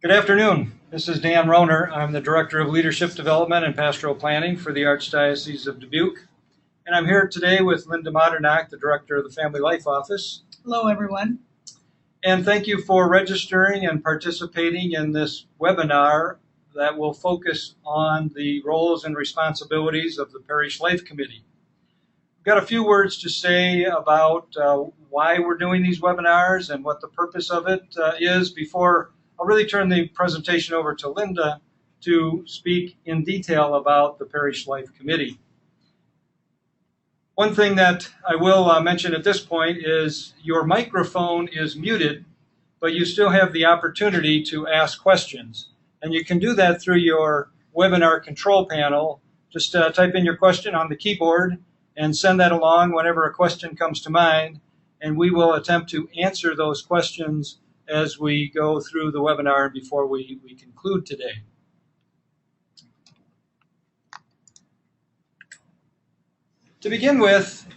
Good afternoon. This is Dan Rohner. I'm the Director of Leadership Development and Pastoral Planning for the Archdiocese of Dubuque. And I'm here today with Linda Modernak, the Director of the Family Life Office. Hello, everyone. And thank you for registering and participating in this webinar that will focus on the roles and responsibilities of the Parish Life Committee. I've got a few words to say about why we're doing these webinars and what the purpose of it is before I'll really turn the presentation over to Linda to speak in detail about the Parish Life Committee. One thing that I will mention at this point is your microphone is muted, but you still have the opportunity to ask questions. And you can do that through your webinar control panel. Just type in your question on the keyboard and send that along whenever a question comes to mind, and we will attempt to answer those questions as we go through the webinar before we conclude today. To begin with,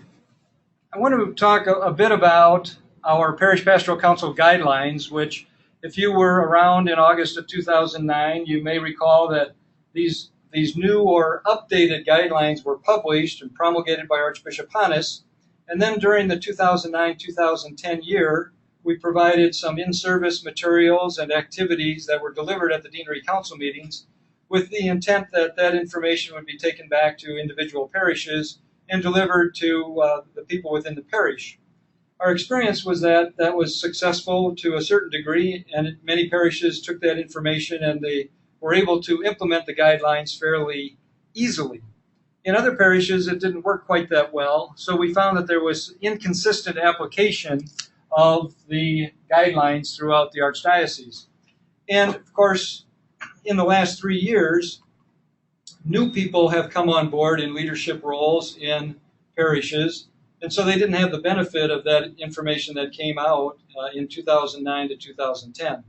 I want to talk a bit about our Parish Pastoral Council guidelines, which, if you were around in August of 2009, you may recall that these new or updated guidelines were published and promulgated by Archbishop Hannes. And then during the 2009-2010 year, we provided some in-service materials and activities that were delivered at the Deanery Council meetings with the intent that that information would be taken back to individual parishes and delivered to the people within the parish. Our experience was that that was successful to a certain degree, and many parishes took that information and they were able to implement the guidelines fairly easily. In other parishes, it didn't work quite that well, so we found that there was inconsistent application of the guidelines throughout the Archdiocese. And of course, in the last 3 years, new people have come on board in leadership roles in parishes, and so they didn't have the benefit of that information that came out in 2009 to 2010.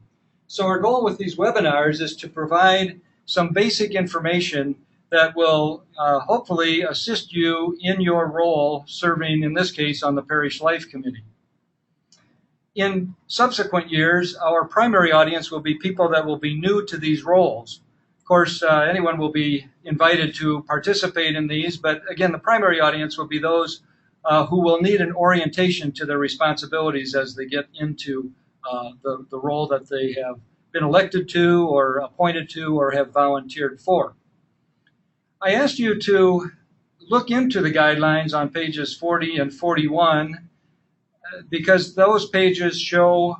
So our goal with these webinars is to provide some basic information that will hopefully assist you in your role serving, in this case, on the Parish Life Committee. In subsequent years, our primary audience will be people that will be new to these roles. Of course, anyone will be invited to participate in these, but again, the primary audience will be those who will need an orientation to their responsibilities as they get into the role that they have been elected to or appointed to or have volunteered for. I asked you to look into the guidelines on pages 40 and 41 because those pages show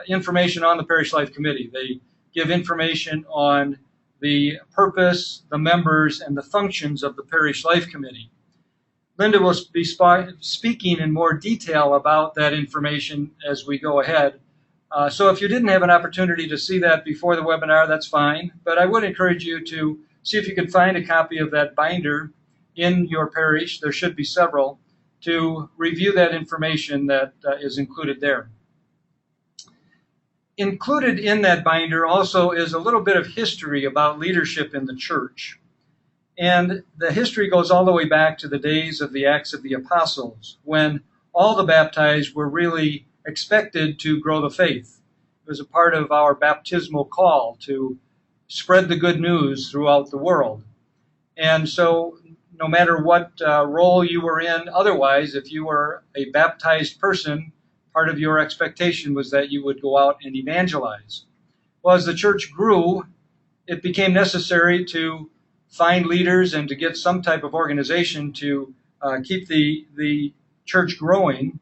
information on the Parish Life Committee. They give information on the purpose, the members, and the functions of the Parish Life Committee. Linda will be speaking in more detail about that information as we go ahead. So if you didn't have an opportunity to see that before the webinar, that's fine. But I would encourage you to see if you can find a copy of that binder in your parish. There should be several, to review that information that is included there. Included in that binder also is a little bit of history about leadership in the church. And the history goes all the way back to the days of the Acts of the Apostles, when all the baptized were really expected to grow the faith. It was a part of our baptismal call to spread the good news throughout the world. And so no matter what role you were in otherwise, if you were a baptized person, part of your expectation was that you would go out and evangelize. Well, as the church grew, it became necessary to find leaders and to get some type of organization to keep the church growing.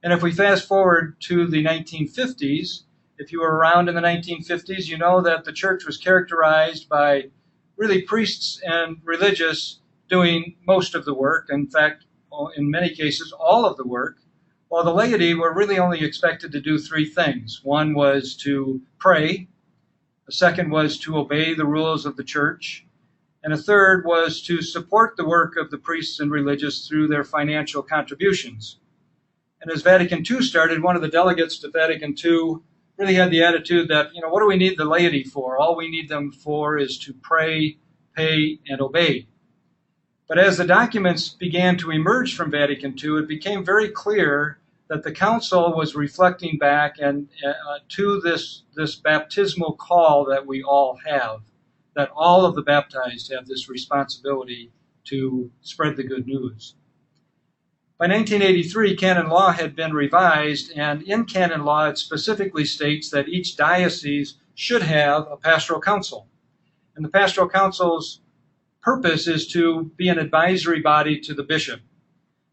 And if we fast forward to the 1950s, if you were around in the 1950s, you know that the church was characterized by really priests and religious doing most of the work, in fact, in many cases, all of the work, while the laity were really only expected to do 3 things. One was to pray, the second was to obey the rules of the church, and a third was to support the work of the priests and religious through their financial contributions. And as Vatican II started, one of the delegates to Vatican II really had the attitude that, what do we need the laity for? All we need them for is to pray, pay, and obey. But as the documents began to emerge from Vatican II, it became very clear that the council was reflecting back and to this baptismal call that we all have, that all of the baptized have this responsibility to spread the good news. By 1983, canon law had been revised, and in canon law it specifically states that each diocese should have a pastoral council. And the pastoral council's purpose is to be an advisory body to the bishop.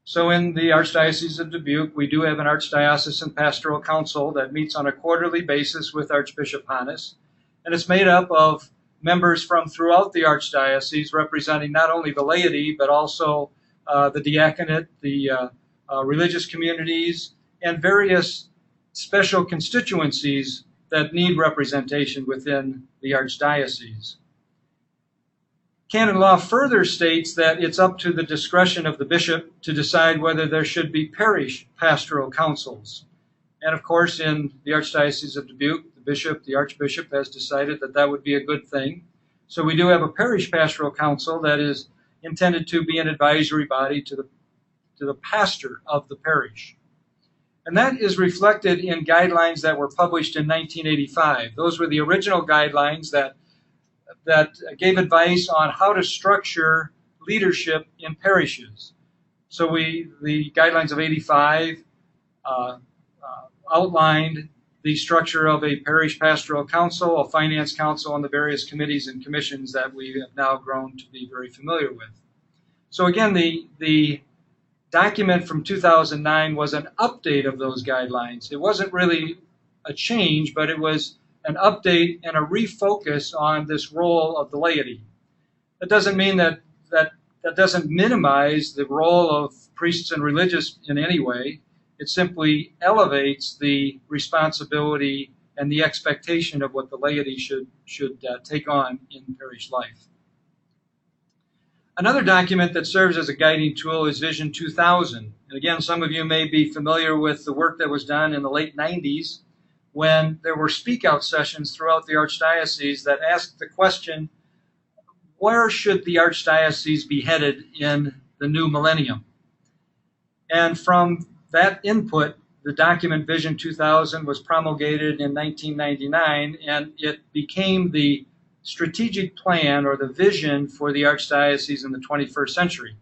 So in the Archdiocese of Dubuque, we do have an Archdiocesan Pastoral Council that meets on a quarterly basis with Archbishop Hannes, and it's made up of members from throughout the Archdiocese representing not only the laity, but also the diaconate, the religious communities, and various special constituencies that need representation within the Archdiocese. Canon law further states that it's up to the discretion of the bishop to decide whether there should be parish pastoral councils. And of course, in the Archdiocese of Dubuque, the bishop, the archbishop, has decided that that would be a good thing. So we do have a parish pastoral council that is intended to be an advisory body to the pastor of the parish. And that is reflected in guidelines that were published in 1985. Those were the original guidelines that gave advice on how to structure leadership in parishes. So the guidelines of 85 outlined the structure of a parish pastoral council, a finance council, and the various committees and commissions that we have now grown to be very familiar with. So again, the document from 2009 was an update of those guidelines. It wasn't really a change, but it was an update and a refocus on this role of the laity. That doesn't mean that doesn't minimize the role of priests and religious in any way. It simply elevates the responsibility and the expectation of what the laity should take on in parish life. Another document that serves as a guiding tool is Vision 2000. And again, some of you may be familiar with the work that was done in the late 90s when there were speak-out sessions throughout the Archdiocese that asked the question, where should the Archdiocese be headed in the new millennium? And from that input, the document Vision 2000 was promulgated in 1999, and it became the strategic plan or the vision for the Archdiocese in the 21st century.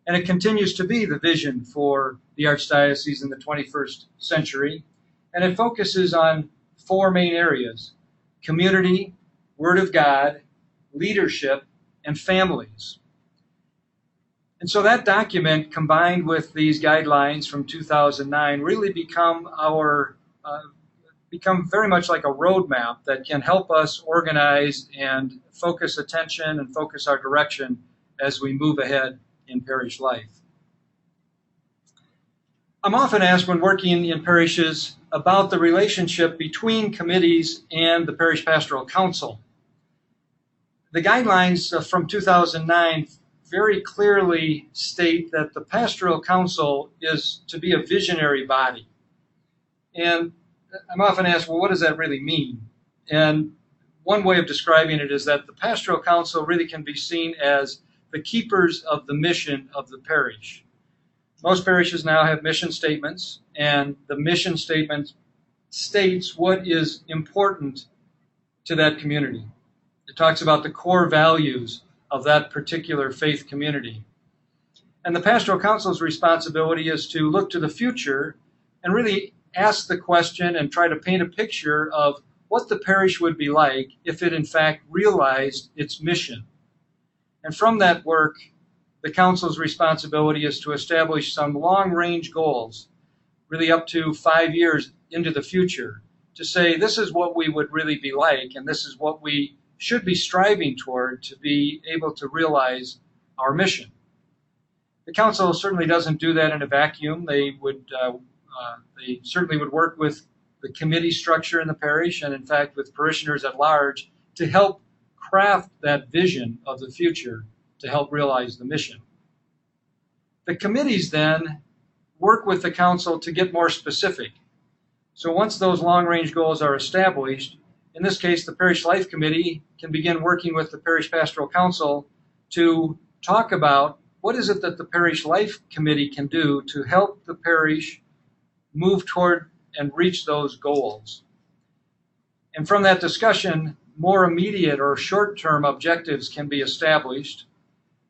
And it continues to be the vision for the Archdiocese in the 21st century. And it focuses on four main areas: community, Word of God, leadership, and families. And so that document, combined with these guidelines from 2009, really become very much like a roadmap that can help us organize and focus attention and focus our direction as we move ahead in parish life. I'm often asked when working in parishes about the relationship between committees and the Parish Pastoral Council. The guidelines from 2009 very clearly state that the Pastoral Council is to be a visionary body. And I'm often asked, well, what does that really mean? And one way of describing it is that the Pastoral Council really can be seen as the keepers of the mission of the parish. Most parishes now have mission statements, and the mission statement states what is important to that community. It talks about the core values of that particular faith community. And the Pastoral Council's responsibility is to look to the future and really ask the question and try to paint a picture of what the parish would be like if it in fact realized its mission. And from that work, the Council's responsibility is to establish some long-range goals, really up to 5 years into the future, to say this is what we would really be like, and this is what we should be striving toward to be able to realize our mission. The Council certainly doesn't do that in a vacuum. They certainly would work with the committee structure in the parish and, in fact, with parishioners at large to help craft that vision of the future to help realize the mission. The committees then work with the Council to get more specific. So once those long-range goals are established, in this case, the Parish Life Committee can begin working with the Parish Pastoral Council to talk about what is it that the Parish Life Committee can do to help the parish move toward and reach those goals. And from that discussion, more immediate or short-term objectives can be established.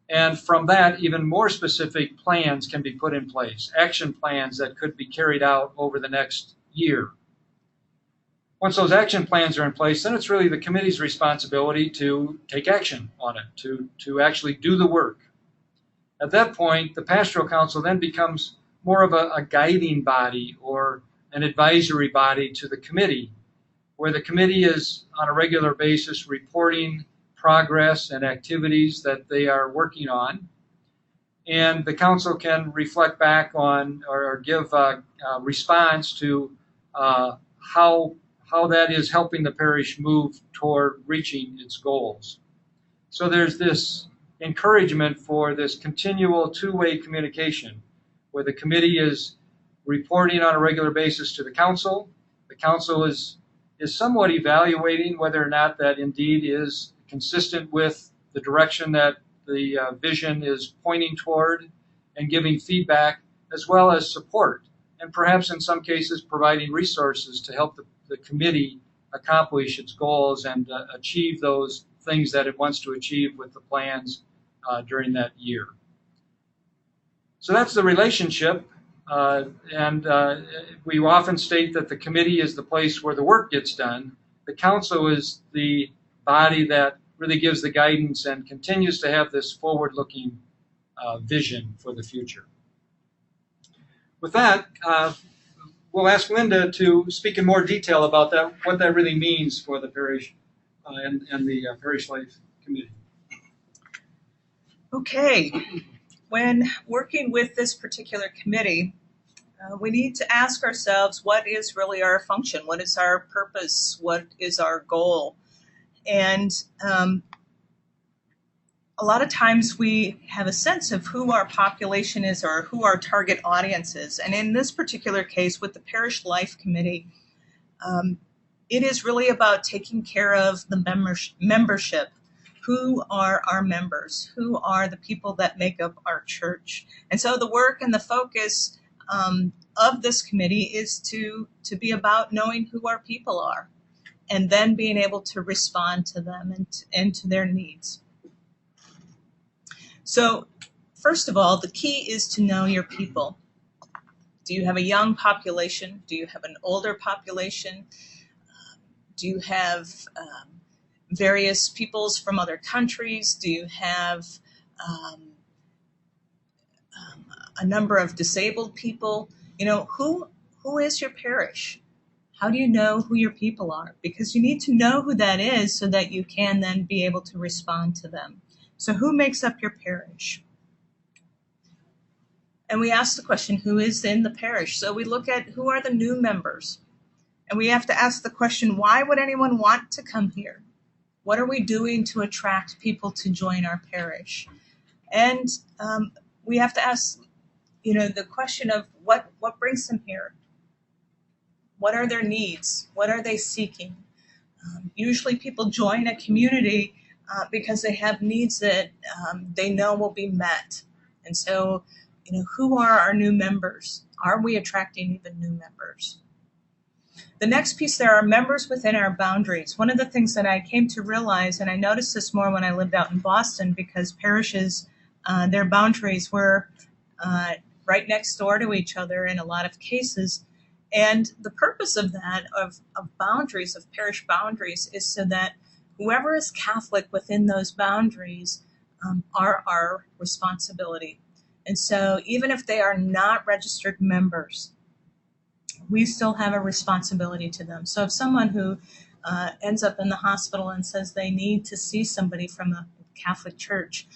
And from that, even more specific plans can be put in place, action plans that could be carried out over the next year. Once those action plans are in place, then it's really the committee's responsibility to take action on it, to actually do the work. At that point, the Pastoral Council then becomes more of a guiding body or an advisory body to the committee, where the committee is on a regular basis reporting progress and activities that they are working on. And the council can reflect back on or give a response to how that is helping the parish move toward reaching its goals. So there's this encouragement for this continual two-way communication, where the committee is reporting on a regular basis to the council. The council is somewhat evaluating whether or not that indeed is consistent with the direction that the vision is pointing toward, and giving feedback as well as support, and perhaps in some cases providing resources to help the committee accomplish its goals and achieve those things that it wants to achieve with the plans during that year. So that's the relationship, and we often state that the committee is the place where the work gets done. The council is the body that really gives the guidance and continues to have this forward-looking vision for the future. With that, we'll ask Linda to speak in more detail about that, what that really means for the parish and the Parish Life Committee. Okay, when working with this particular committee, we need to ask ourselves, what is really our function? What is our purpose? What is our goal? And a lot of times we have a sense of who our population is or who our target audience is. And in this particular case with the Parish Life Committee, it is really about taking care of the membership. Who are our members? Who are the people that make up our church? And so the work and the focus of this committee is to be about knowing who our people are, and then being able to respond to them and to their needs. So first of all, the key is to know your people. Do you have a young population? Do you have an older population? Do you have various peoples from other countries? Do you have a number of disabled people? You know, who is your parish? How do you know who your people are? Because you need to know who that is so that you can then be able to respond to them. So who makes up your parish? And we ask the question, who is in the parish? So we look at who are the new members. And we have to ask the question, why would anyone want to come here? What are we doing to attract people to join our parish? And we have to ask, the question of what brings them here? What are their needs? What are they seeking? Usually people join a community because they have needs that they know will be met. And so, who are our new members? Are we attracting even new members? The next piece, there are members within our boundaries. One of the things that I came to realize, and I noticed this more when I lived out in Boston, because parishes, their boundaries were right next door to each other in a lot of cases. And the purpose of that, of boundaries, of parish boundaries, is so that whoever is Catholic within those boundaries are our responsibility. And so even if they are not registered members, we still have a responsibility to them. So if someone who ends up in the hospital and says they need to see somebody from a Catholic church,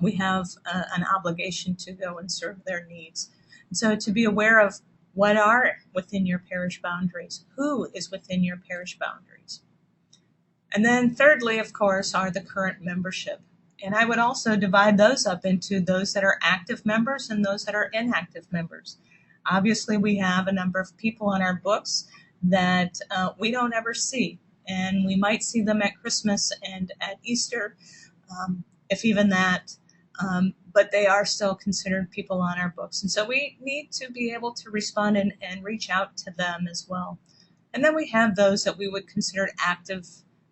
we have an obligation to go and serve their needs. And so to be aware of what are within your parish boundaries, who is within your parish boundaries. And then thirdly, of course, are the current membership. And I would also divide those up into those that are active members and those that are inactive members. Obviously, we have a number of people on our books that we don't ever see, and we might see them at Christmas and at Easter, if even that. but they are still considered people on our books. And so we need to be able to respond and reach out to them as well. And then we have those that we would consider active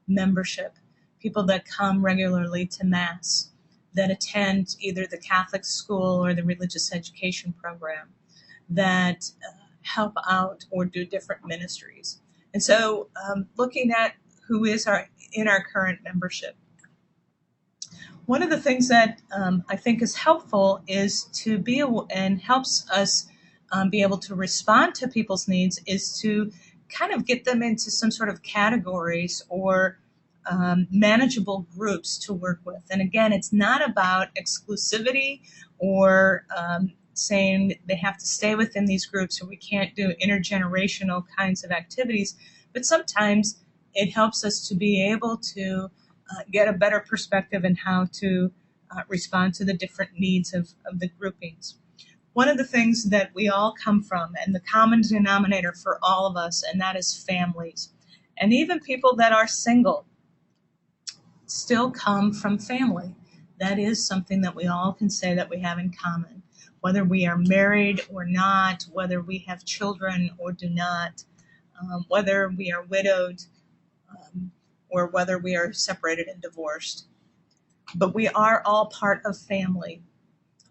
membership, people that come regularly to Mass, that attend either the Catholic school or the religious education program, that help out or do different ministries. And so looking at who is in our current membership. One of the things that I think is helpful is to be and helps us be able to respond to people's needs is to kind of get them into some sort of categories or manageable groups to work with. And again, it's not about exclusivity or saying they have to stay within these groups or we can't do intergenerational kinds of activities, but sometimes it helps us to be able to get a better perspective in how to respond to the different needs of the groupings. One of the things that we all come from, and the common denominator for all of us, and that is families. And even people that are single still come from family. That is something that we all can say that we have in common. Whether we are married or not, whether we have children or do not, whether we are widowed, or whether we are separated and divorced. But we are all part of family.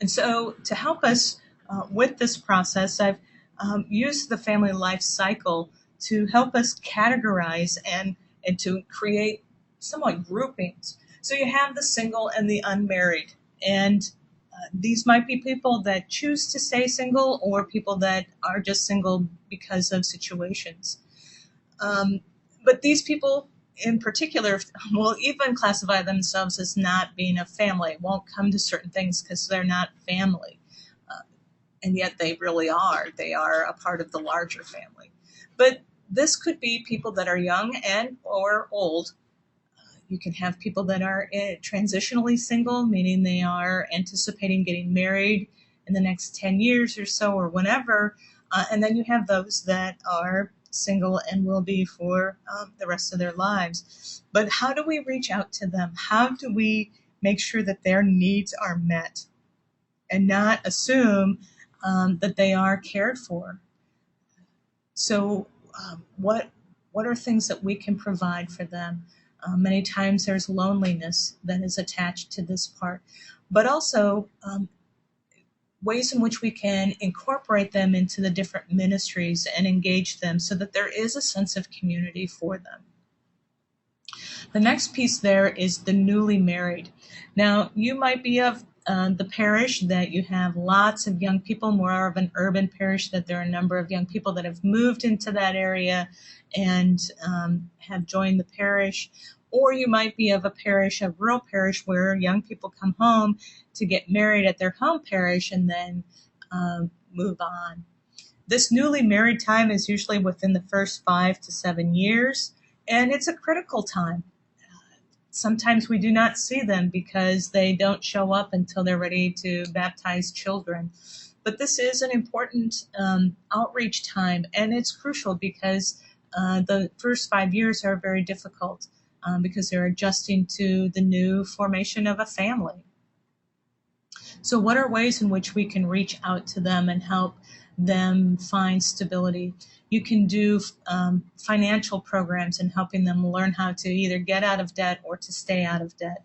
And so to help us with this process, I've used the family life cycle to help us categorize and to create somewhat groupings. So you have the single and the unmarried. And these might be people that choose to stay single or people that are just single because of situations. But these people in particular will even classify themselves as not being a family, won't come to certain things because they're not family. And yet they really are. They are a part of the larger family. But this could be people that are young and or old. You can have people that are transitionally single, meaning they are anticipating getting married in the next 10 years or so or whenever. And then you have those that are single and will be for the rest of their lives. But how do we reach out to them? How do we make sure that their needs are met and not assume that they are cared for? So what are things that we can provide for them? Many times there's loneliness that is attached to this part, but also ways in which we can incorporate them into the different ministries and engage them so that there is a sense of community for them. The next piece there is the newly married. Now, you might be of the parish that you have lots of young people, more of an urban parish, that there are a number of young people that have moved into that area and have joined the parish. Or you might be of a parish, a rural parish, where young people come home to get married at their home parish and then move on. This newly married time is usually within the first 5 to 7 years, and it's a critical time. Sometimes we do not see them because they don't show up until they're ready to baptize children. But this is an important outreach time, and it's crucial because the first 5 years are very difficult because they're adjusting to the new formation of a family. So what are ways in which we can reach out to them and help them find stability? You can do financial programs and helping them learn how to either get out of debt or to stay out of debt.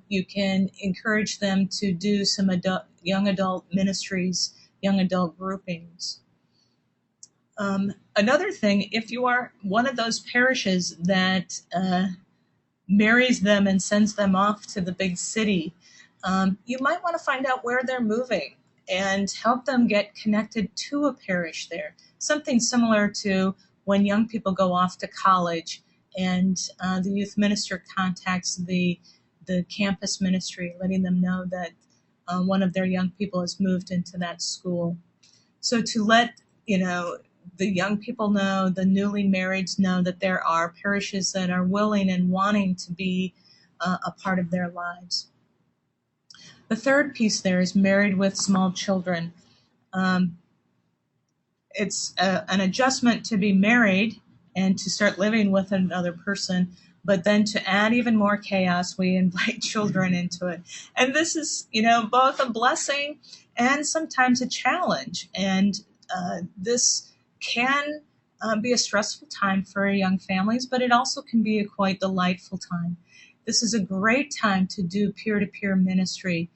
You can encourage them to do some young adult ministries, young adult groupings. Another thing, if you are one of those parishes that marries them and sends them off to the big city, you might want to find out where they're moving and help them get connected to a parish there. Something similar to when young people go off to college and the youth minister contacts the campus ministry, letting them know that one of their young people has moved into that school. So to let the young people know, the newly marrieds know that there are parishes that are willing and wanting to be a part of their lives. The third piece there is married with small children. It's an adjustment to be married and to start living with another person, But then to add even more chaos, we invite children into it. And this is, both a blessing and sometimes a challenge. And this can be a stressful time for young families, but it also can be a quite delightful time. This is a great time to do peer-to-peer ministry,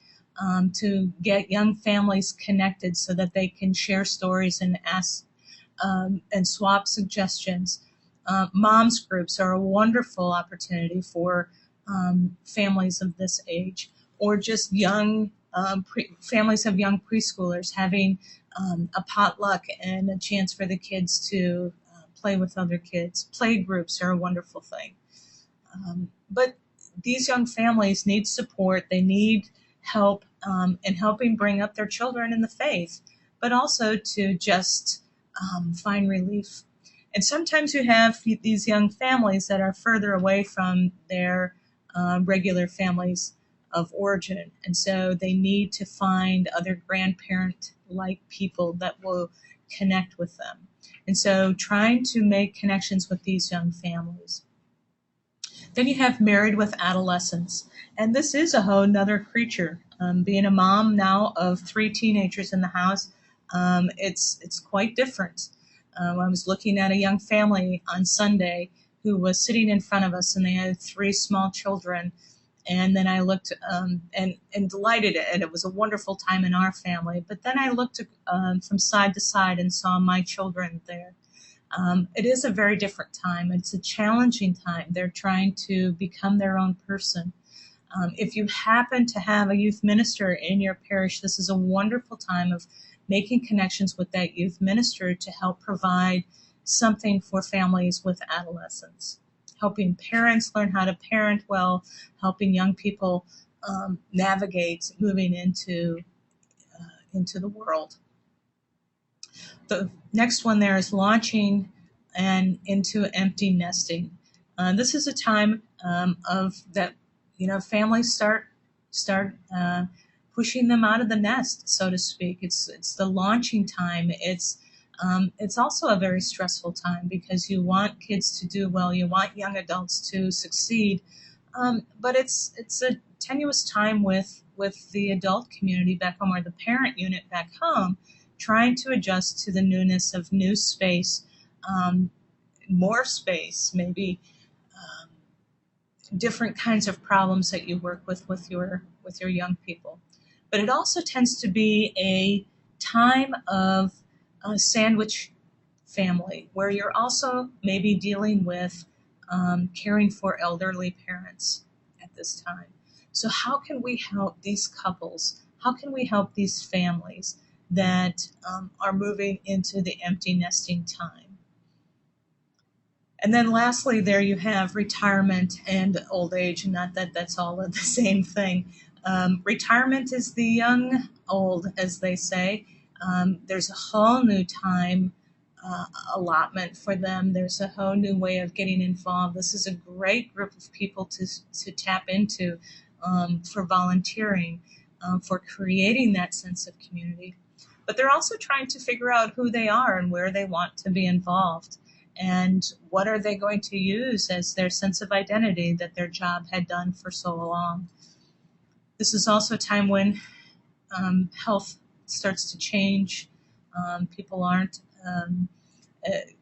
to get young families connected so that they can share stories and ask and swap suggestions. Moms groups are a wonderful opportunity for families of this age, or just young families of young preschoolers having a potluck and a chance for the kids to play with other kids. Play groups are a wonderful thing. But these young families need support. They need help in helping bring up their children in the faith, but also to just find relief. And sometimes you have these young families that are further away from their regular families of origin. And so they need to find other grandparent-like people that will connect with them. And so trying to make connections with these young families. Then you have married with adolescents. And this is a whole nother creature. Being a mom now of 3 teenagers in the house, it's quite different. I was looking at a young family on Sunday who was sitting in front of us, and they had 3 small children. And then I looked and delighted, and it was a wonderful time in our family. But then I looked from side to side and saw my children there. It is a very different time. It's a challenging time. They're trying to become their own person. If you happen to have a youth minister in your parish, this is a wonderful time of making connections with that youth minister to help provide something for families with adolescents, helping parents learn how to parent well, helping young people navigate moving into the world. The next one there is launching and into empty nesting. This is a time of that, families start pushing them out of the nest, so to speak. It's the launching time. It's also a very stressful time because you want kids to do well, you want young adults to succeed, but it's a tenuous time with the adult community back home, or the parent unit back home, trying to adjust to the newness of new space, more space, maybe different kinds of problems that you work with your young people. But it also tends to be a time of a sandwich family where you're also maybe dealing with caring for elderly parents at this time. So how can we help these couples? How can we help these families that are moving into the empty nesting time? And then lastly, there you have retirement and old age, and not that that's all the same thing. Retirement is the young old, as they say. There's a whole new time allotment for them. There's a whole new way of getting involved. This is a great group of people to tap into for volunteering, for creating that sense of community. But they're also trying to figure out who they are and where they want to be involved, and what are they going to use as their sense of identity that their job had done for so long. This is also a time when health starts to change. People aren't,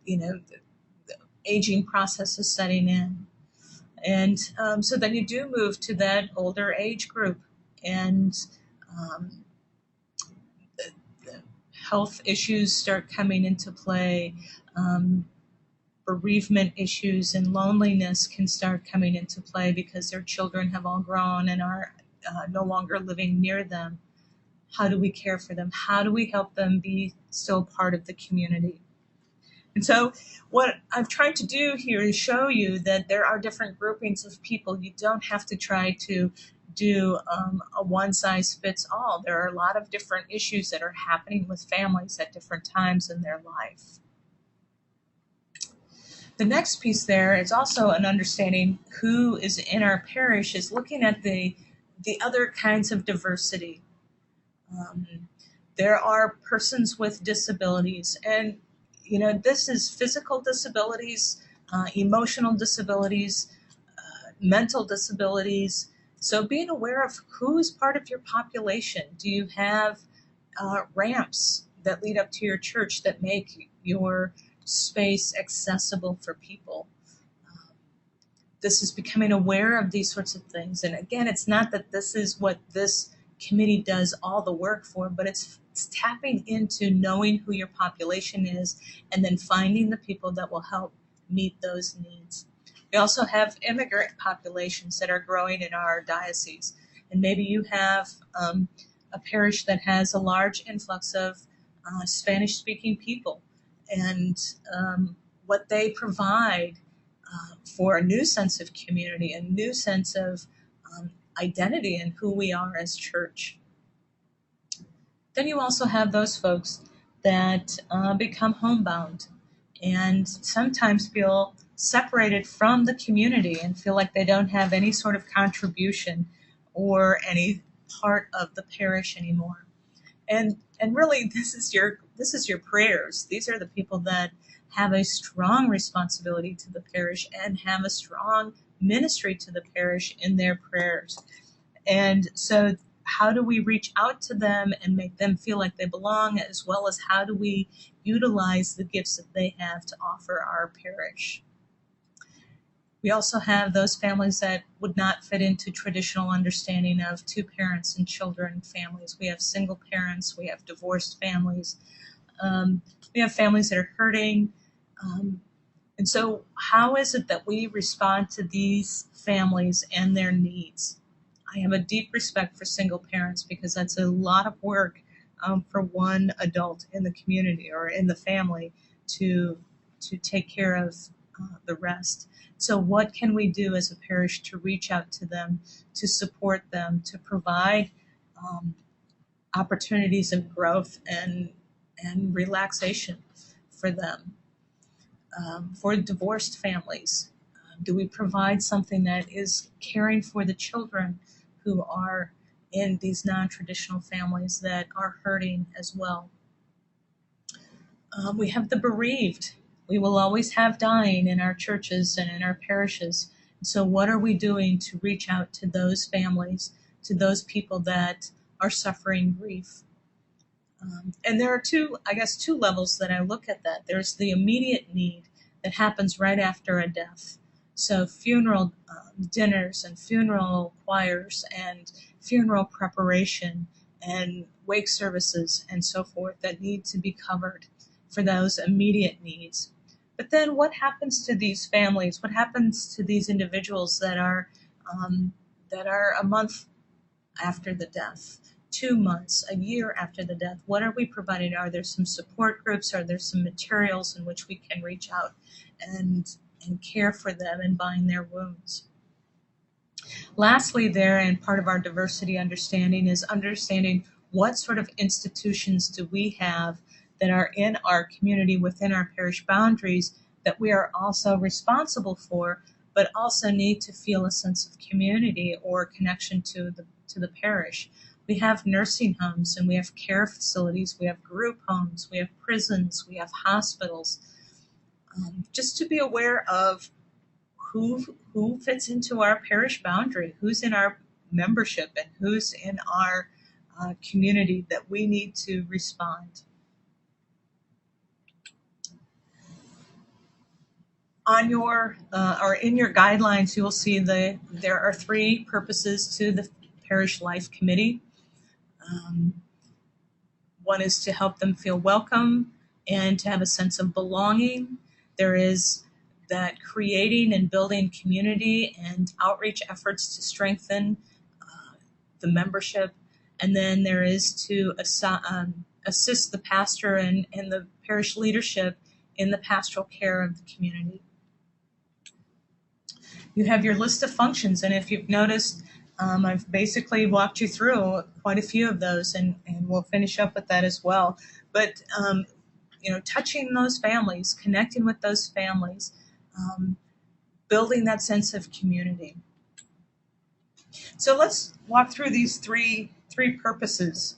the aging process is setting in. And so then you do move to that older age group, and the health issues start coming into play. Bereavement issues and loneliness can start coming into play because their children have all grown and are no longer living near them. How do we care for them? How do we help them be still part of the community? And so what I've tried to do here is show you that there are different groupings of people. You don't have to try to do a one-size-fits-all. There are a lot of different issues that are happening with families at different times in their life. The next piece there is also an understanding who is in our parish, is looking at the other kinds of diversity. There are persons with disabilities, and this is physical disabilities, emotional disabilities, mental disabilities. So being aware of who is part of your population. Do you have ramps that lead up to your church that make your space accessible for people? This is becoming aware of these sorts of things. And again, it's not that this is what this committee does all the work for, but it's tapping into knowing who your population is and then finding the people that will help meet those needs. We also have immigrant populations that are growing in our diocese. And maybe you have a parish that has a large influx of Spanish-speaking people. And what they provide for a new sense of community, a new sense of identity and who we are as church. Then you also have those folks that become homebound and sometimes feel separated from the community and feel like they don't have any sort of contribution or any part of the parish anymore. And really, this is your prayers. These are the people that have a strong responsibility to the parish and have a strong ministry to the parish in their prayers. And so how do we reach out to them and make them feel like they belong, as well as how do we utilize the gifts that they have to offer our parish? We also have those families that would not fit into traditional understanding of two parents and children families. We have single parents, we have divorced families, we have families that are hurting. And so how is it that we respond to these families and their needs? I have a deep respect for single parents because that's a lot of work for one adult in the community or in the family to take care of the rest. So what can we do as a parish to reach out to them, to support them, to provide opportunities of growth and relaxation for them? For divorced families, do we provide something that is caring for the children who are in these non-traditional families that are hurting as well? We have the bereaved. We will always have dying in our churches and in our parishes. So what are we doing to reach out to those families, to those people that are suffering grief? And there are two levels that I look at that. There's the immediate need that happens right after a death. So funeral dinners and funeral choirs and funeral preparation and wake services and so forth that need to be covered for those immediate needs. But then what happens to these families? What happens to these individuals that are a month after the death, 2 months, a year after the death? What are we providing? Are there some support groups? Are there some materials in which we can reach out and care for them and bind their wounds? Lastly, and part of our diversity understanding is understanding what sort of institutions do we have that are in our community within our parish boundaries that we are also responsible for, but also need to feel a sense of community or connection to the parish. We have nursing homes and we have care facilities, we have group homes, we have prisons, we have hospitals. Just to be aware of who fits into our parish boundary, who's in our membership, and who's in our community that we need to respond. On your or in your guidelines, you will see there are 3 purposes to the Parish Life Committee. One is to help them feel welcome and to have a sense of belonging. There is that creating and building community and outreach efforts to strengthen the membership. And then there is to assist the pastor and the parish leadership in the pastoral care of the community. You have your list of functions, and if you've noticed, I've basically walked you through quite a few of those, and we'll finish up with that as well. But touching those families, connecting with those families, building that sense of community. So let's walk through these three purposes.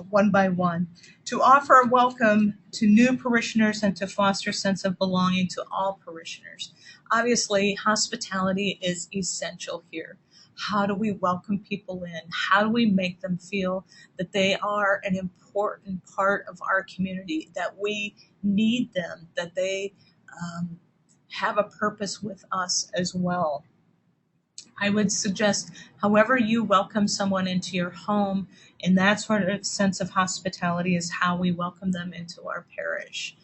one by one, to offer a welcome to new parishioners and to foster a sense of belonging to all parishioners. Obviously, hospitality is essential here. How do we welcome people in? How do we make them feel that they are an important part of our community, that we need them, that they have a purpose with us as well? I would suggest, however you welcome someone into your home, in that sort of sense of hospitality is how we welcome them into our parish.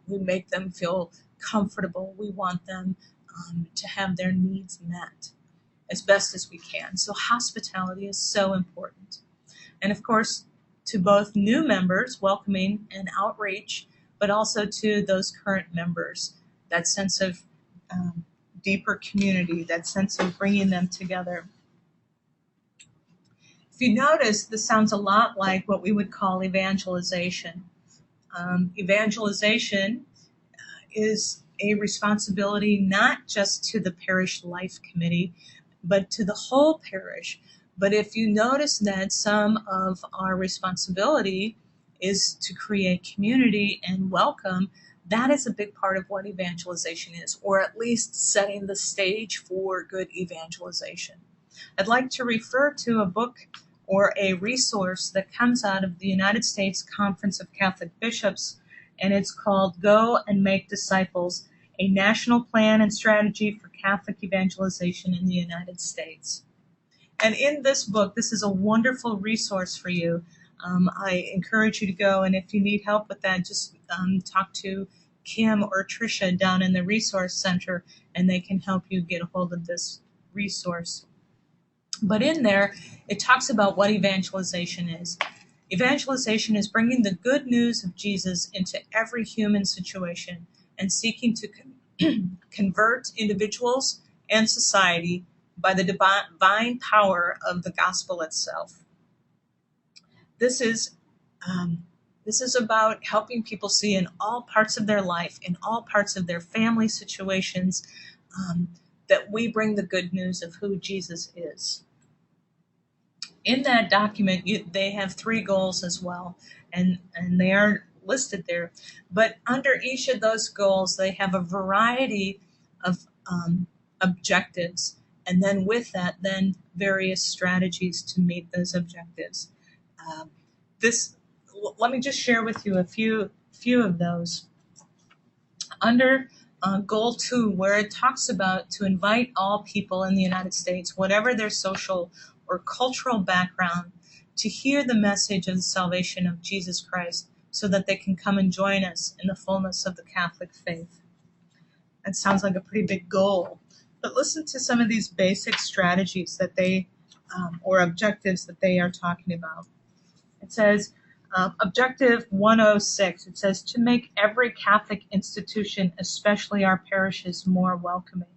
We make them feel comfortable. We want them to have their needs met as best as we can. So hospitality is so important. And of course, to both new members, welcoming and outreach, but also to those current members, that sense of deeper community, that sense of bringing them together. If you notice, this sounds a lot like what we would call evangelization. Evangelization is a responsibility not just to the parish life committee, but to the whole parish. But if you notice that some of our responsibility is to create community and welcome, that is a big part of what evangelization is, or at least setting the stage for good evangelization. I'd like to refer to a book or a resource that comes out of the United States Conference of Catholic Bishops, and it's called Go and Make Disciples, a National Plan and Strategy for Catholic Evangelization in the United States. And in this book, this is a wonderful resource for you. I encourage you to go, and if you need help with that, just talk to Kim or Tricia down in the Resource Center, and they can help you get a hold of this resource. But in there, it talks about what evangelization is. Evangelization is bringing the good news of Jesus into every human situation and seeking to convert individuals and society by the divine power of the gospel itself. This is about helping people see in all parts of their life, in all parts of their family situations, that we bring the good news of who Jesus is. In that document, they have 3 goals as well, and they are listed there. But under each of those goals, they have a variety of objectives, and then with that, then various strategies to meet those objectives. Let me just share with you a few of those. Under Goal 2, where it talks about to invite all people in the United States, whatever their social or cultural background, to hear the message of the salvation of Jesus Christ so that they can come and join us in the fullness of the Catholic faith. That sounds like a pretty big goal. But listen to some of these basic strategies that they, or objectives that they are talking about. It says, Objective 106, it says to make every Catholic institution, especially our parishes, more welcoming.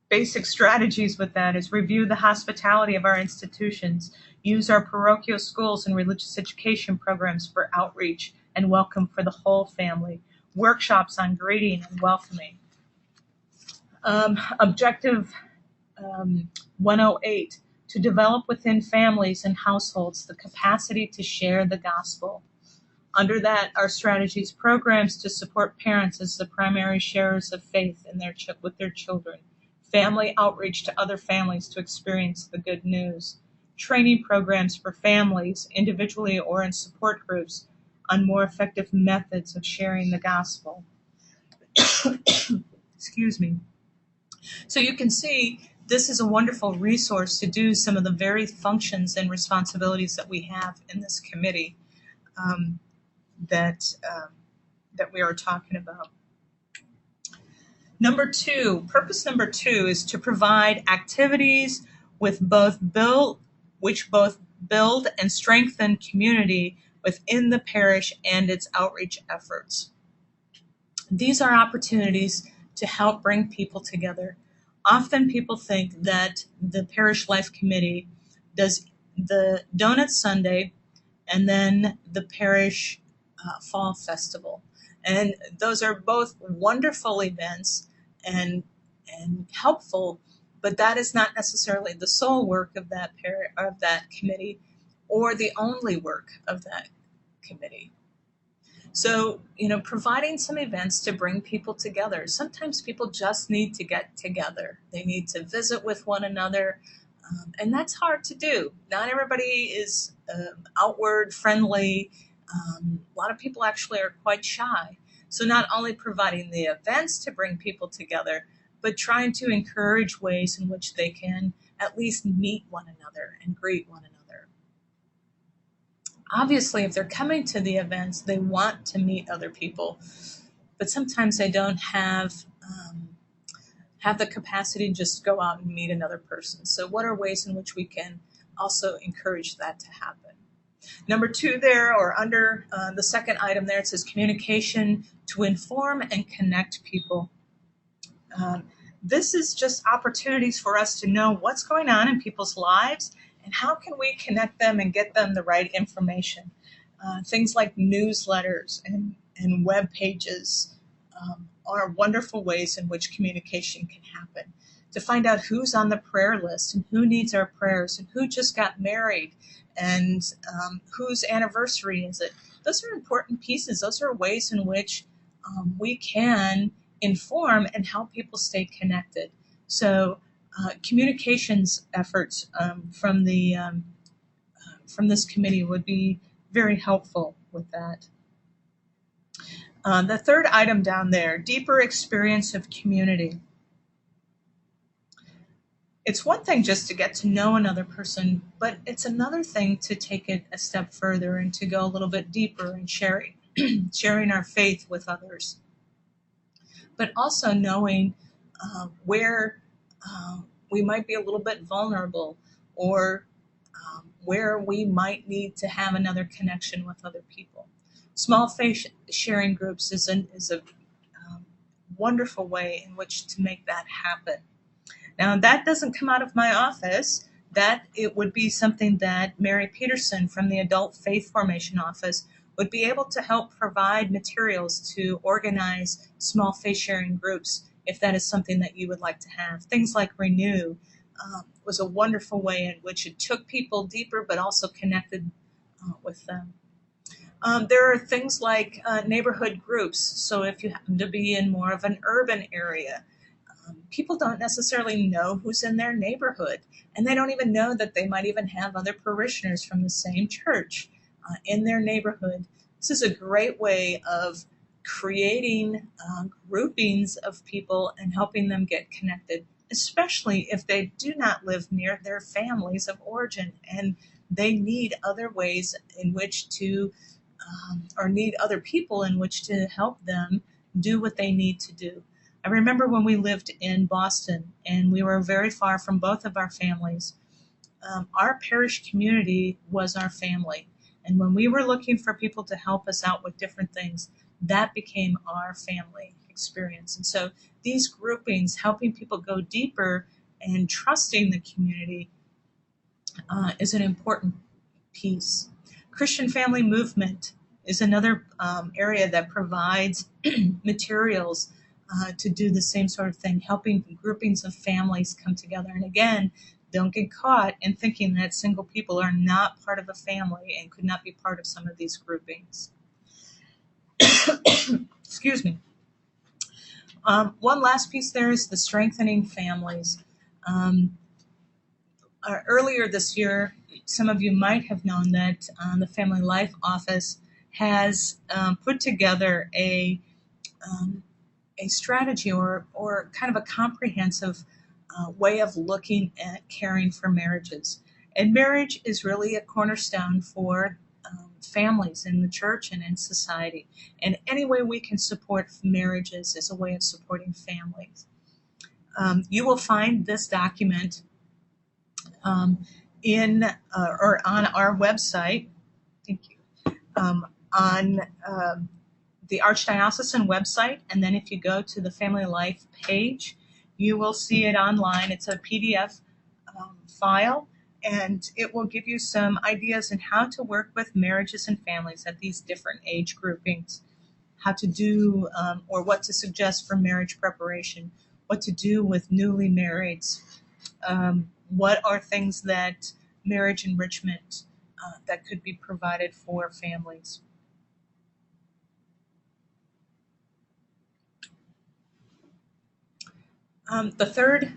Basic strategies with that is review the hospitality of our institutions, use our parochial schools and religious education programs for outreach and welcome for the whole family, workshops on greeting and welcoming. Objective 108, to develop within families and households the capacity to share the gospel. Under that are strategies, programs to support parents as the primary sharers of faith in with their children, family outreach to other families to experience the good news, training programs for families, individually or in support groups, on more effective methods of sharing the gospel. Excuse me. So you can see this is a wonderful resource to do some of the very functions and responsibilities that we have in this committee that we are talking about. Purpose number two is to provide activities which both build and strengthen community within the parish and its outreach efforts. These are opportunities to help bring people together. Often people think that the Parish Life Committee does the Donut Sunday and then the Parish Fall Festival. And those are both wonderful events and helpful, but that is not necessarily the sole work of that committee. or the only work of that committee. So, providing some events to bring people together. Sometimes people just need to get together. They need to visit with one another, and that's hard to do. Not everybody is outward friendly. A lot of people actually are quite shy. So not only providing the events to bring people together, but trying to encourage ways in which they can at least meet one another and greet one another. Obviously, if they're coming to the events, they want to meet other people, but sometimes they don't have the capacity to just go out and meet another person. So what are ways in which we can also encourage that to happen? Number 2 there, or under the second item there, it says communication to inform and connect people. This is just opportunities for us to know what's going on in people's lives and how can we connect them and get them the right information. Things like newsletters and web pages are wonderful ways in which communication can happen. To find out who's on the prayer list and who needs our prayers and who just got married and whose anniversary is it. Those are important pieces. Those are ways in which we can inform and help people stay connected. So communications efforts from this committee would be very helpful with that. The third item down there, deeper experience of community. It's one thing just to get to know another person, but it's another thing to take it a step further and to go a little bit deeper in sharing our faith with others. But also knowing where we might be a little bit vulnerable, or where we might need to have another connection with other people. Small faith sharing groups is a wonderful way in which to make that happen. Now, that doesn't come out of my office. That it would be something that Mary Peterson from the Adult Faith Formation Office would be able to help provide materials to organize small faith sharing groups if that is something that you would like to have. Things like Renew was a wonderful way in which it took people deeper but also connected with them. There are things like neighborhood groups. So if you happen to be in more of an urban area, people don't necessarily know who's in their neighborhood, and they don't even know that they might even have other parishioners from the same church in their neighborhood. This is a great way of creating groupings of people and helping them get connected, especially if they do not live near their families of origin and they need other ways in which to, or need other people in which to help them do what they need to do. I remember when we lived in Boston and we were very far from both of our families. Our parish community was our family. And when we were looking for people to help us out with different things, that became our family experience. And so these groupings, helping people go deeper and trusting the community is an important piece. Christian Family Movement is another area that provides materials to do the same sort of thing, helping groupings of families come together. And again, don't get caught in thinking that single people are not part of a family and could not be part of some of these groupings. Excuse me. One last piece there is the strengthening families. Earlier this year, some of you might have known that the Family Life Office has put together a strategy or kind of a comprehensive way of looking at caring for marriages. And marriage is really a cornerstone for families in the church and in society. And any way we can support marriages is a way of supporting families. You will find this document in or on our website. Thank you. On the Archdiocesan website, and then if you go to the Family Life page, you will see it online. It's a PDF file, and it will give you some ideas on how to work with marriages and families at these different age groupings, how to do or what to suggest for marriage preparation, what to do with newly marrieds, what are things that marriage enrichment that could be provided for families. The third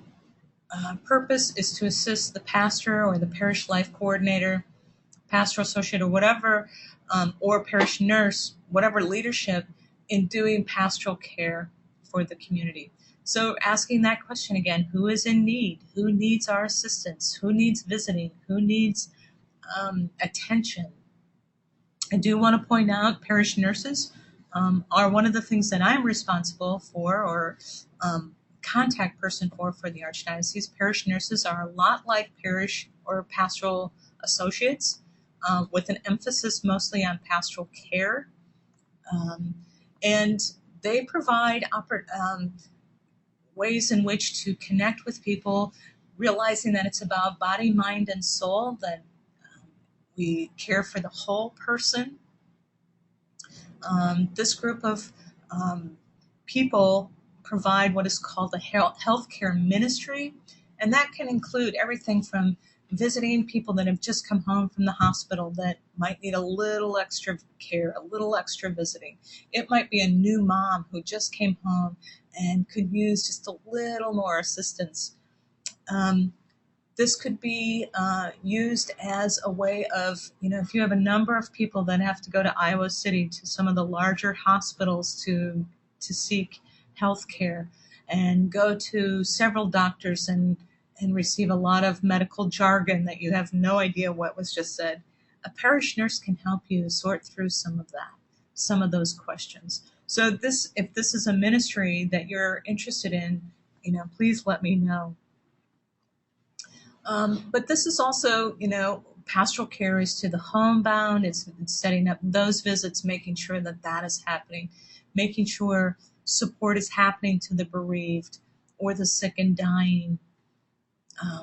purpose is to assist the pastor or the parish life coordinator, pastoral associate, or whatever, or parish nurse, whatever leadership, in doing pastoral care for the community. So asking that question again, who is in need? Who needs our assistance? Who needs visiting? Who needs attention? I do want to point out parish nurses are one of the things that I'm responsible for, or contact person for the Archdiocese. Parish nurses are a lot like parish or pastoral associates, with an emphasis mostly on pastoral care. And they provide ways in which to connect with people, realizing that it's about body, mind, and soul, that we care for the whole person. This group of people provide what is called a healthcare ministry, and that can include everything from visiting people that have just come home from the hospital that might need a little extra care, a little extra visiting. It might be a new mom who just came home and could use just a little more assistance. This could be used as a way of, if you have a number of people that have to go to Iowa City to some of the larger hospitals to seek health care and go to several doctors and receive a lot of medical jargon that you have no idea what was just said, a parish nurse can help you sort through some of those questions. So if this is a ministry that you're interested in, please let me know. But this is also, pastoral care is to the homebound. It's setting up those visits, making sure that is happening, making sure support is happening to the bereaved or the sick and dying,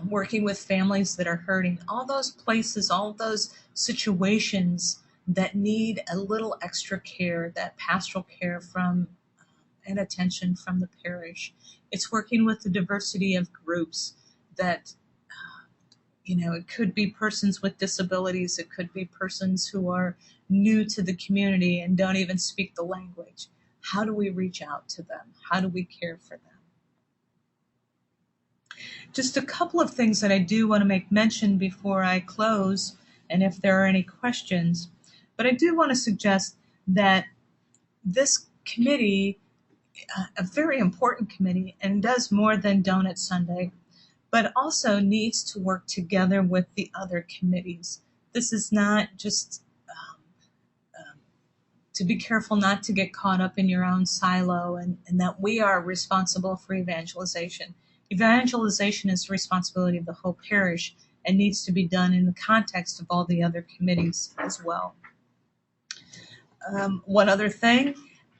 working with families that are hurting, all those places, all those situations that need a little extra care, that pastoral care from and attention from the parish. It's working with the diversity of groups that, it could be persons with disabilities, it could be persons who are new to the community and don't even speak the language. How do we reach out to them? How do we care for them? Just a couple of things that I do want to make mention before I close, and if there are any questions. But I do want to suggest that this committee, a very important committee, and does more than Donut Sunday, but also needs to work together with the other committees. This is not just to be careful not to get caught up in your own silo, and that we are responsible for evangelization. Evangelization is the responsibility of the whole parish and needs to be done in the context of all the other committees as well. One other thing,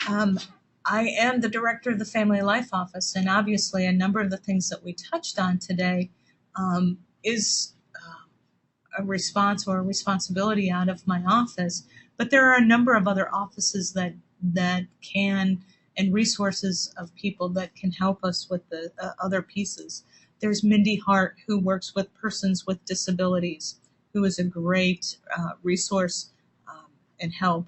I am the director of the Family Life Office, and obviously a number of the things that we touched on today is a response or a responsibility out of my office, but there are a number of other offices that can, and resources of people that can help us with the other pieces. There's Mindy Hart, who works with persons with disabilities, who is a great resource and help.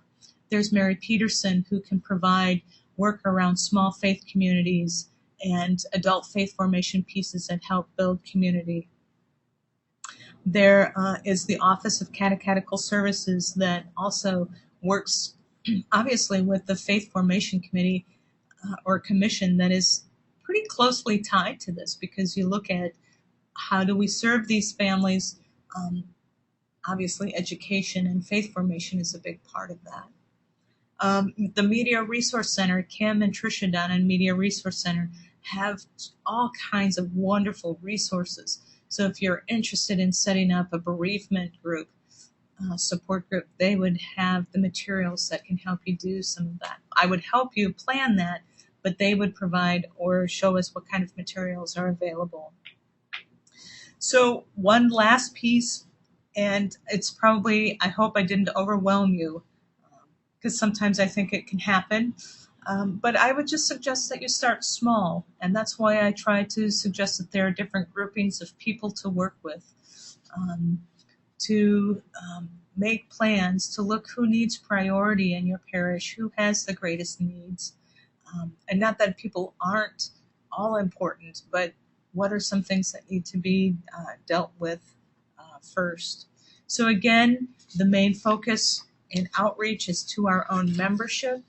There's Mary Peterson, who can provide work around small faith communities and adult faith formation pieces that help build community. There is the Office of Catechetical Services that also works obviously with the Faith Formation Committee or Commission that is pretty closely tied to this, because you look at how do we serve these families. Obviously education and faith formation is a big part of that. The Media Resource Center, Kim and Tricia down in Media Resource Center have all kinds of wonderful resources. So if you're interested in setting up a bereavement group, support group, they would have the materials that can help you do some of that. I would help you plan that, but they would provide or show us what kind of materials are available. So one last piece, and it's probably, I hope I didn't overwhelm you, because sometimes I think it can happen. But I would just suggest that you start small, and that's why I try to suggest that there are different groupings of people to work with, to make plans to look who needs priority in your parish, who has the greatest needs. And not that people aren't all important, but what are some things that need to be dealt with first? So again, the main focus in outreach is to our own membership.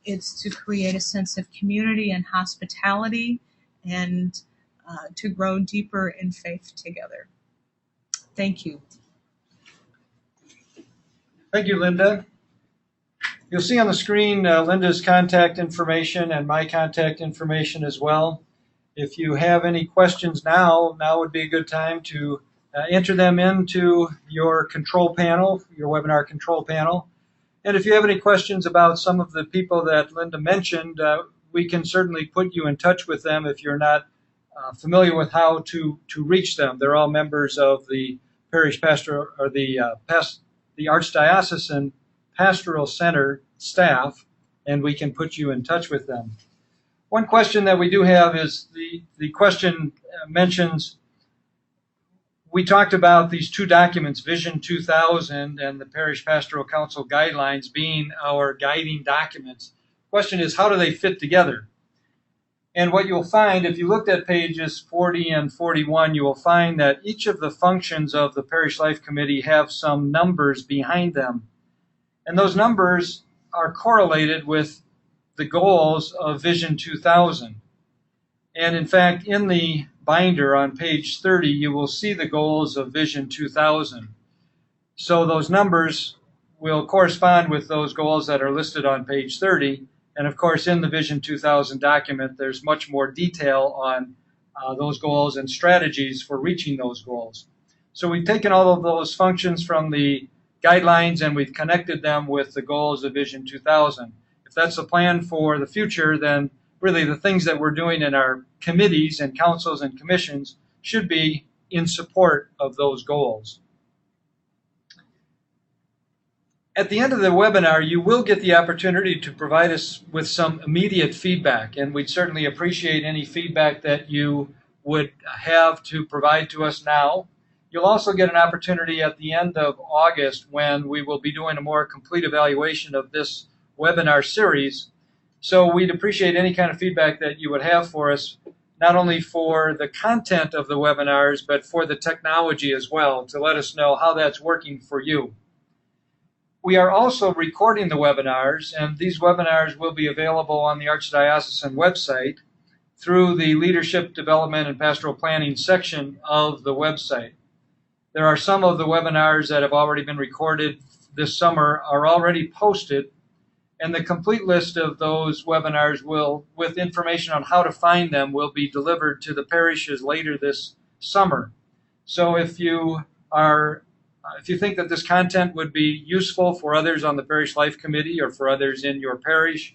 It's to create a sense of community and hospitality, and to grow deeper in faith together. Thank you. Thank you, Linda. You'll see on the screen Linda's contact information and my contact information as well. If you have any questions now would be a good time to enter them into your control panel, your webinar control panel. And if you have any questions about some of the people that Linda mentioned, we can certainly put you in touch with them if you're not familiar with how to reach them. They're all members of the parish pastoral, or the Archdiocesan Pastoral Center staff, and we can put you in touch with them. One question that we do have is the question mentions, we talked about these two documents, Vision 2000 and the Parish Pastoral Council Guidelines, being our guiding documents. The question is, how do they fit together? And what you'll find, if you looked at pages 40 and 41, you will find that each of the functions of the Parish Life Committee have some numbers behind them. And those numbers are correlated with the goals of Vision 2000. And in fact, in the binder on page 30, you will see the goals of Vision 2000. So those numbers will correspond with those goals that are listed on page 30. And of course, in the Vision 2000 document, there's much more detail on those goals and strategies for reaching those goals. So we've taken all of those functions from the guidelines and we've connected them with the goals of Vision 2000. If that's the plan for the future, then really the things that we're doing in our committees and councils and commissions should be in support of those goals. At the end of the webinar, you will get the opportunity to provide us with some immediate feedback, and we'd certainly appreciate any feedback that you would have to provide to us now. You'll also get an opportunity at the end of August when we will be doing a more complete evaluation of this webinar series. So we'd appreciate any kind of feedback that you would have for us, not only for the content of the webinars, but for the technology as well, to let us know how that's working for you. We are also recording the webinars, and these webinars will be available on the Archdiocesan website through the Leadership Development and Pastoral Planning section of the website. There are some of the webinars that have already been recorded this summer are already posted, and the complete list of those webinars will, with information on how to find them, will be delivered to the parishes later this summer. So if you think that this content would be useful for others on the Parish Life Committee or for others in your parish,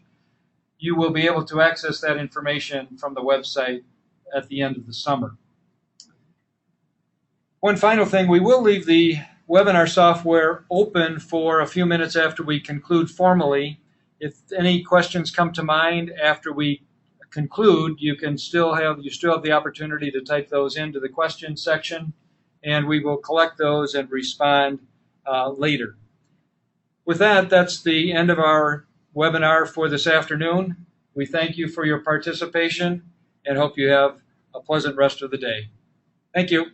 you will be able to access that information from the website at the end of the summer. One final thing, we will leave the webinar software open for a few minutes after we conclude formally. If any questions come to mind after we conclude, you still have the opportunity to type those into the questions section, and we will collect those and respond later. With that, that's the end of our webinar for this afternoon. We thank you for your participation and hope you have a pleasant rest of the day. Thank you.